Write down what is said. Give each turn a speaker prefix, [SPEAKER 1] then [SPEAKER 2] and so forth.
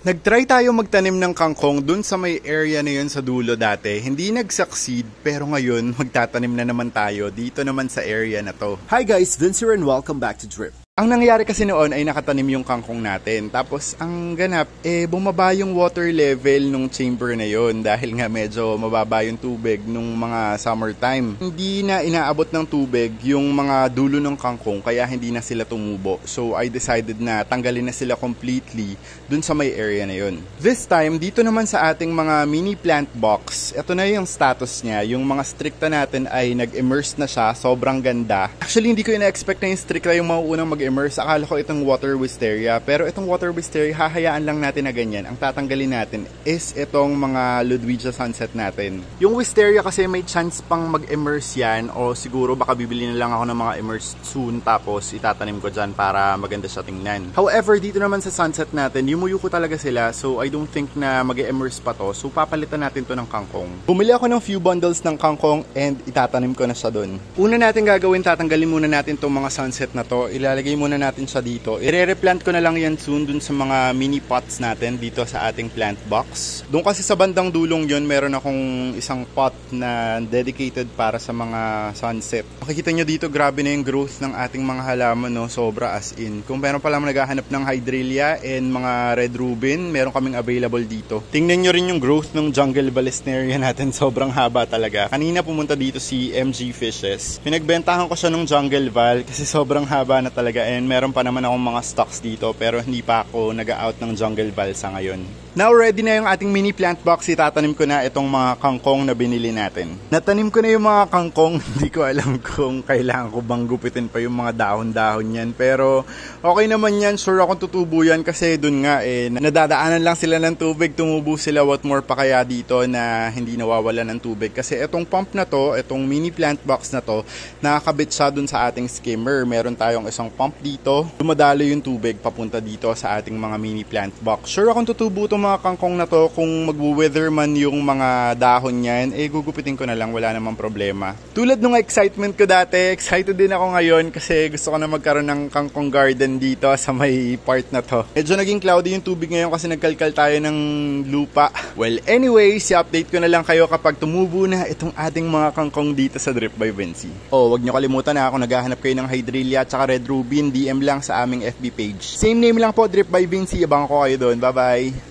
[SPEAKER 1] Nag-try tayo magtanim ng kangkong dun sa may area na yun sa dulo dati. Hindi nag-succeed, pero ngayon magtatanim na naman tayo dito naman sa area na to.
[SPEAKER 2] Hi guys, Vince here and welcome back to Drip.
[SPEAKER 1] Ang nangyari kasi noon ay nakatanim yung kangkong natin. Tapos ang ganap, bumaba yung water level nung chamber na yon dahil nga medyo mababa yung tubig nung mga summertime. Hindi na inaabot ng tubig yung mga dulo ng kangkong kaya hindi na sila tumubo. So I decided na tanggalin na sila completely dun sa may area na yon. This time, dito naman sa ating mga mini plant box, ito na yung status niya. Yung mga stricta natin ay nag-immerse na siya. Sobrang ganda. Actually, hindi ko ina-expect na yung stricta yung mauunang mag-immerse. Akala ko itong water wisteria, pero itong water wisteria hahayaan lang natin na ganyan. Ang tatanggalin natin is itong mga Ludwiggia sunset natin. Yung wisteria kasi may chance pang mag-immerse yan, o siguro baka bibili na lang ako ng mga immersed soon tapos itatanim ko dyan para maganda siya tingnan. However, dito naman sa sunset natin, yumuyuko talaga sila, so I don't think na mag-immerse pa to, so papalitan natin to ng kangkong. Bumili ako ng few bundles ng kangkong and itatanim ko na siya dun. Una natin gagawin, tatanggalin muna natin tong mga sunset na to, ilalagay muna natin siya dito. I-replant ko na lang yan soon dun sa mga mini pots natin dito sa ating plant box. Doon kasi sa bandang dulong yon meron akong isang pot na dedicated para sa mga sunset. Makikita nyo dito, grabe na yung growth ng ating mga halaman, no? Sobra as in. Kung meron pa lang naghahanap ng hydrelia and mga red rubin, meron kaming available dito. Tingnan nyo rin yung growth ng jungle balesneria natin. Sobrang haba talaga. Kanina pumunta dito si MG Fishes. Pinagbentahan ko siya ng jungle val kasi sobrang haba na talaga. And meron pa naman akong mga stocks dito pero hindi pa ako nag-out ng jungle balsa ngayon. Now ready na yung ating mini plant box. Itatanim ko na itong mga kangkong na binili natin. Natanim ko na yung mga kangkong. Hindi ko alam kung kailangan ko bang gupitin pa yung mga dahon-dahon yan. Pero okay naman yan. Sure akong tutubo yan kasi dun nga nadadaanan lang sila ng tubig. Tumubo sila. What more pa kaya dito na hindi nawawala ng tubig. Kasi itong pump na to, itong mini plant box na to, nakakabit siya dun sa ating skimmer. Meron tayong isang pump dito. Dumadalo yung tubig papunta dito sa ating mga mini plant box. Sure akong tutubo itong mga kangkong na to. Kung mag-wither man yung mga dahon niyan, gugupitin ko na lang, wala namang problema. Tulad nung excitement ko dati, excited din ako ngayon kasi gusto ko na magkaroon ng kangkong garden dito sa may part na to. Medyo naging cloudy yung tubig ngayon kasi nagkalkal tayo ng lupa. Well, anyways, i-update ko na lang kayo kapag tumubo na itong ating mga kangkong dito sa Drip by Vinci. Wag nyo kalimutan na kung naghahanap kayo ng hydrelia at saka red rubin, DM lang sa aming FB page. Same name lang po, Drip by Vinci. Abangan ko kayo doon. Bye-bye!